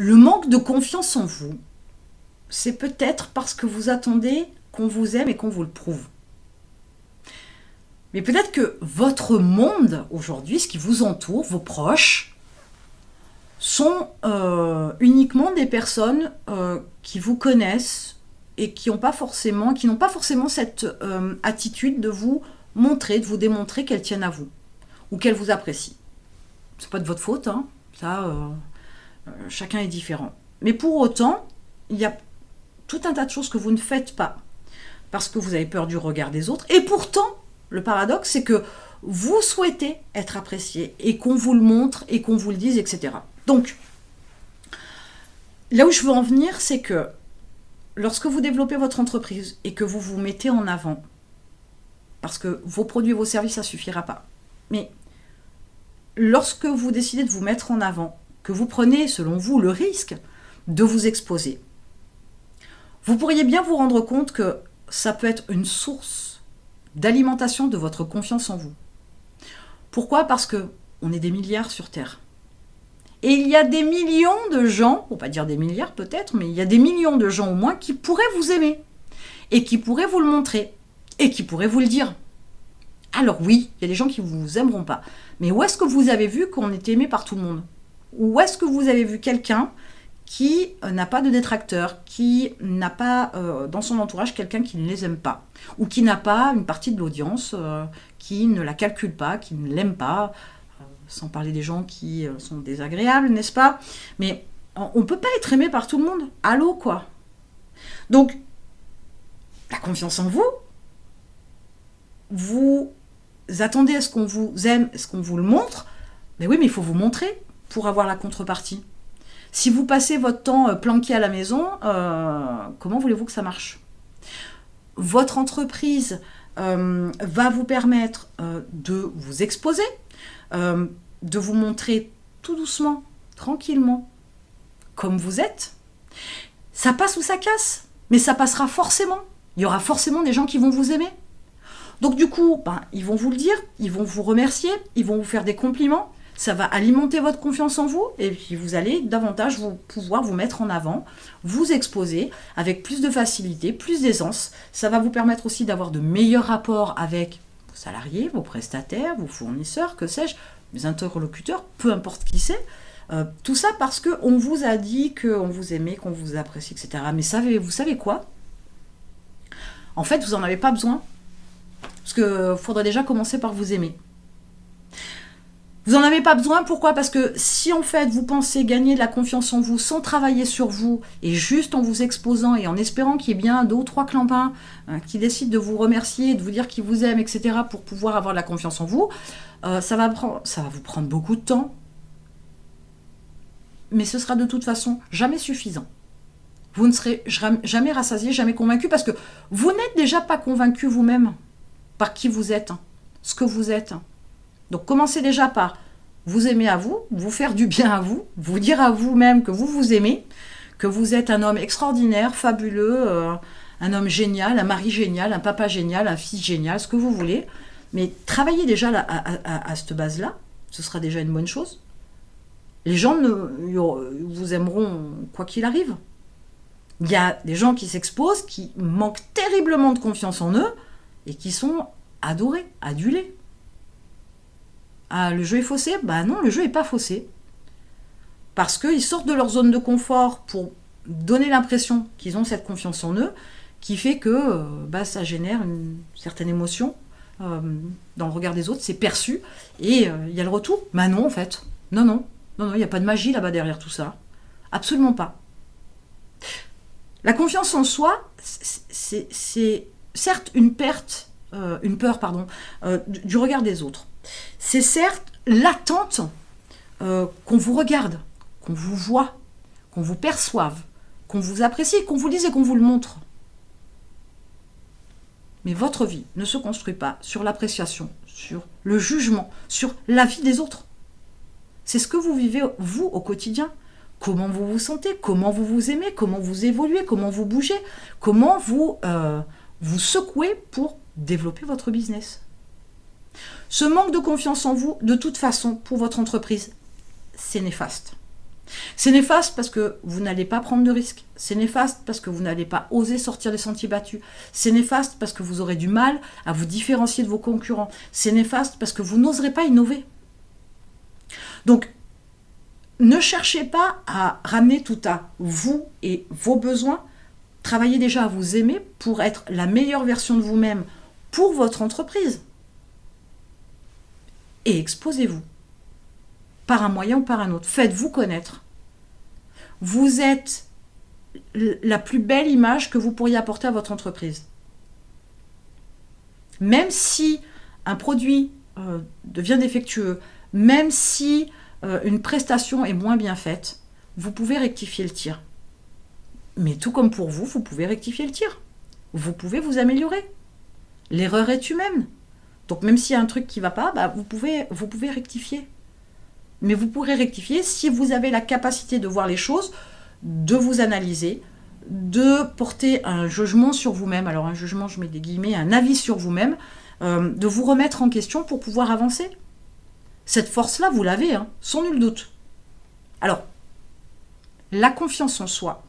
Le manque de confiance en vous, c'est peut-être parce que vous attendez qu'on vous aime et qu'on vous le prouve. Mais peut-être que votre monde aujourd'hui, ce qui vous entoure, vos proches, sont uniquement des personnes qui vous connaissent et qui n'ont pas forcément cette attitude de vous montrer, de vous démontrer qu'elles tiennent à vous ou qu'elles vous apprécient. C'est pas de votre faute, hein. Ça, chacun est différent. Mais pour autant, il y a tout un tas de choses que vous ne faites pas parce que vous avez peur du regard des autres. Et pourtant, le paradoxe, c'est que vous souhaitez être apprécié et qu'on vous le montre et qu'on vous le dise, etc. Donc, là où je veux en venir, c'est que lorsque vous développez votre entreprise et que vous vous mettez en avant, parce que vos produits et vos services, ça ne suffira pas. Mais lorsque vous décidez de vous mettre en avant, que vous prenez, selon vous, le risque de vous exposer, vous pourriez bien vous rendre compte que ça peut être une source d'alimentation de votre confiance en vous. Pourquoi ? Parce qu'on est des milliards sur Terre. Et il y a des millions de gens, on va pas dire des milliards peut-être, mais il y a des millions de gens au moins qui pourraient vous aimer, et qui pourraient vous le montrer, et qui pourraient vous le dire. Alors oui, il y a des gens qui ne vous aimeront pas. Mais où est-ce que vous avez vu qu'on était aimé par tout le monde ? Où est-ce que vous avez vu quelqu'un qui n'a pas de détracteurs, qui n'a pas dans son entourage quelqu'un qui ne les aime pas, ou qui n'a pas une partie de l'audience qui ne la calcule pas, qui ne l'aime pas, sans parler des gens qui sont désagréables, n'est-ce pas ? Mais on ne peut pas être aimé par tout le monde. Allô, quoi. Donc, la confiance en vous, vous attendez à ce qu'on vous aime, à ce qu'on vous le montre. Mais oui, mais il faut vous montrer pour avoir la contrepartie. Si vous passez votre temps planqué à la maison, comment voulez-vous que ça marche ? Votre entreprise va vous permettre de vous exposer, de vous montrer tout doucement, tranquillement, comme vous êtes. Ça passe ou ça casse, mais ça passera forcément. Il y aura forcément des gens qui vont vous aimer. Donc du coup, ils vont vous le dire, ils vont vous remercier, ils vont vous faire des compliments. Ça va alimenter votre confiance en vous et puis vous allez davantage pouvoir vous mettre en avant, vous exposer avec plus de facilité, plus d'aisance. Ça va vous permettre aussi d'avoir de meilleurs rapports avec vos salariés, vos prestataires, vos fournisseurs, que sais-je, les interlocuteurs, peu importe qui c'est. Tout ça parce qu'on vous a dit qu'on vous aimait, qu'on vous apprécie, etc. Mais vous savez quoi ? En fait, vous n'en avez pas besoin. Parce qu'il faudrait déjà commencer par vous aimer. Vous n'en avez pas besoin, pourquoi ? Parce que si en fait vous pensez gagner de la confiance en vous sans travailler sur vous et juste en vous exposant et en espérant qu'il y ait bien 2 ou 3 clampins qui décident de vous remercier, de vous dire qu'ils vous aiment, etc. pour pouvoir avoir de la confiance en vous, ça va vous prendre beaucoup de temps. Mais ce sera de toute façon jamais suffisant. Vous ne serez jamais rassasié, jamais convaincu parce que vous n'êtes déjà pas convaincu vous-même par qui vous êtes, ce que vous êtes. Donc commencez déjà par vous aimer à vous, vous faire du bien à vous, vous dire à vous-même que vous vous aimez, que vous êtes un homme extraordinaire, fabuleux, un homme génial, un mari génial, un papa génial, un fils génial, ce que vous voulez. Mais travaillez déjà à cette base-là, ce sera déjà une bonne chose. Les gens vous aimeront quoi qu'il arrive. Il y a des gens qui s'exposent, qui manquent terriblement de confiance en eux et qui sont adorés, adulés. Ah, le jeu est faussé ? Non, le jeu n'est pas faussé. Parce qu'ils sortent de leur zone de confort pour donner l'impression qu'ils ont cette confiance en eux, qui fait que ça génère une certaine émotion dans le regard des autres, c'est perçu, et il y a le retour. Non, en fait. Non, il n'y a pas de magie là-bas derrière tout ça. Absolument pas. La confiance en soi, c'est certes une peur, du regard des autres. C'est certes l'attente qu'on vous regarde, qu'on vous voit, qu'on vous perçoive, qu'on vous apprécie, qu'on vous dise et qu'on vous le montre. Mais votre vie ne se construit pas sur l'appréciation, sur le jugement, sur l'avis des autres. C'est ce que vous vivez, vous, au quotidien. Comment vous vous sentez, comment vous vous aimez, comment vous évoluez, comment vous bougez, comment vous vous secouez pour développer votre business. Ce manque de confiance en vous, de toute façon, pour votre entreprise, c'est néfaste. C'est néfaste parce que vous n'allez pas prendre de risques. C'est néfaste parce que vous n'allez pas oser sortir des sentiers battus. C'est néfaste parce que vous aurez du mal à vous différencier de vos concurrents. C'est néfaste parce que vous n'oserez pas innover. Donc, ne cherchez pas à ramener tout à vous et vos besoins. Travaillez déjà à vous aimer pour être la meilleure version de vous-même pour votre entreprise. Et exposez-vous. Par un moyen ou par un autre. Faites-vous connaître. Vous êtes la plus belle image que vous pourriez apporter à votre entreprise. Même si un produit devient défectueux, même si une prestation est moins bien faite, vous pouvez rectifier le tir. Mais tout comme pour vous, vous pouvez rectifier le tir. Vous pouvez vous améliorer. L'erreur est humaine. Donc même s'il y a un truc qui ne va pas, vous pouvez rectifier. Mais vous pourrez rectifier si vous avez la capacité de voir les choses, de vous analyser, de porter un jugement sur vous-même. Alors un jugement, je mets des guillemets, un avis sur vous-même, de vous remettre en question pour pouvoir avancer. Cette force-là, vous l'avez, sans nul doute. Alors, la confiance en soi,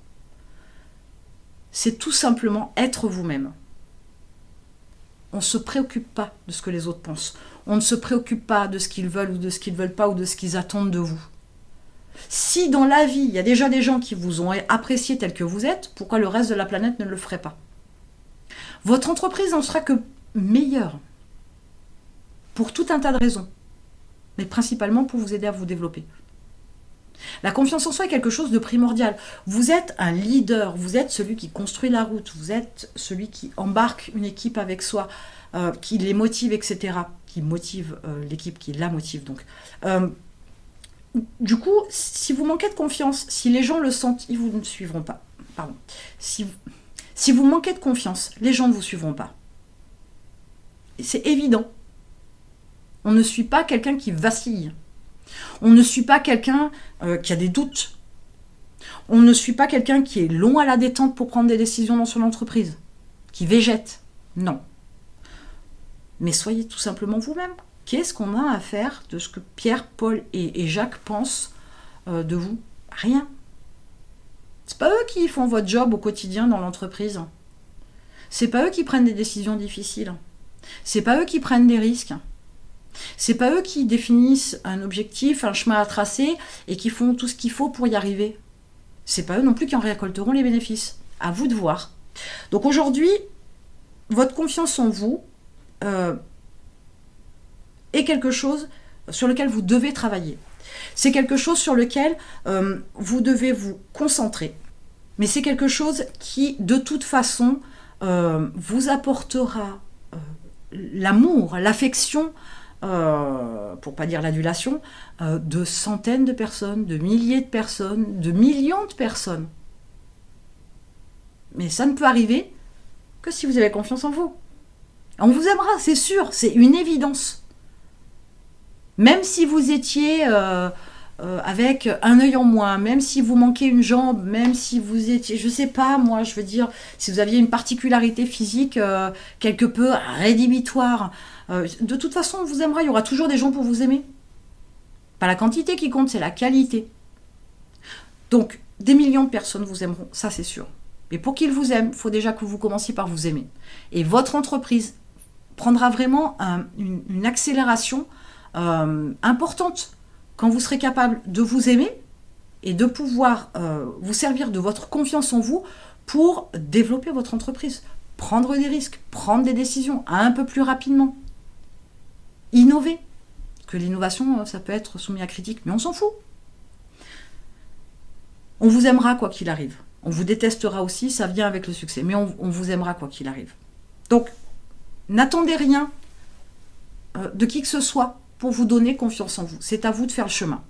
c'est tout simplement être vous-même. On ne se préoccupe pas de ce que les autres pensent. On ne se préoccupe pas de ce qu'ils veulent ou de ce qu'ils ne veulent pas ou de ce qu'ils attendent de vous. Si dans la vie, il y a déjà des gens qui vous ont apprécié tel que vous êtes, pourquoi le reste de la planète ne le ferait pas? Votre entreprise n'en sera que meilleure. Pour tout un tas de raisons. Mais principalement pour vous aider à vous développer. La confiance en soi est quelque chose de primordial. Vous êtes un leader, vous êtes celui qui construit la route, vous êtes celui qui embarque une équipe avec soi, qui les motive, etc. Qui motive l'équipe, qui la motive donc. Du coup, si vous manquez de confiance, si les gens le sentent, ils vous ne suivront pas. Pardon. Si vous manquez de confiance, les gens ne vous suivront pas. Et c'est évident. On ne suit pas quelqu'un qui vacille. On ne suit pas quelqu'un qui a des doutes. On ne suit pas quelqu'un qui est long à la détente pour prendre des décisions dans son entreprise, qui végète. Non. Mais soyez tout simplement vous-même. Qu'est-ce qu'on a à faire de ce que Pierre, Paul et Jacques pensent de vous? Rien. C'est pas eux qui font votre job au quotidien dans l'entreprise. C'est pas eux qui prennent des décisions difficiles. C'est pas eux qui prennent des risques. C'est pas eux qui définissent un objectif, un chemin à tracer et qui font tout ce qu'il faut pour y arriver. C'est pas eux non plus qui en récolteront les bénéfices. À vous de voir. Donc aujourd'hui, votre confiance en vous est quelque chose sur lequel vous devez travailler. C'est quelque chose sur lequel vous devez vous concentrer. Mais c'est quelque chose qui, de toute façon, vous apportera l'amour, l'affection, pour pas dire l'adulation, de centaines de personnes, de milliers de personnes, de millions de personnes. Mais ça ne peut arriver que si vous avez confiance en vous. On vous aimera, c'est sûr, c'est une évidence. Même si vous étiez avec un œil en moins, même si vous manquez une jambe, même si vous étiez, je sais pas moi, je veux dire, si vous aviez une particularité physique quelque peu rédhibitoire, de toute façon on vous aimera, il y aura toujours des gens pour vous aimer. Pas la quantité qui compte, c'est la qualité. Donc, des millions de personnes vous aimeront, ça c'est sûr. Mais pour qu'ils vous aiment, il faut déjà que vous commenciez par vous aimer. Et votre entreprise prendra vraiment une accélération importante quand vous serez capable de vous aimer et de pouvoir vous servir de votre confiance en vous pour développer votre entreprise, prendre des risques, prendre des décisions un peu plus rapidement, innover. Que l'innovation, ça peut être soumis à critique, mais on s'en fout. On vous aimera quoi qu'il arrive. On vous détestera aussi, ça vient avec le succès, mais on vous aimera quoi qu'il arrive. Donc, n'attendez rien de qui que ce soit pour vous donner confiance en vous. C'est à vous de faire le chemin.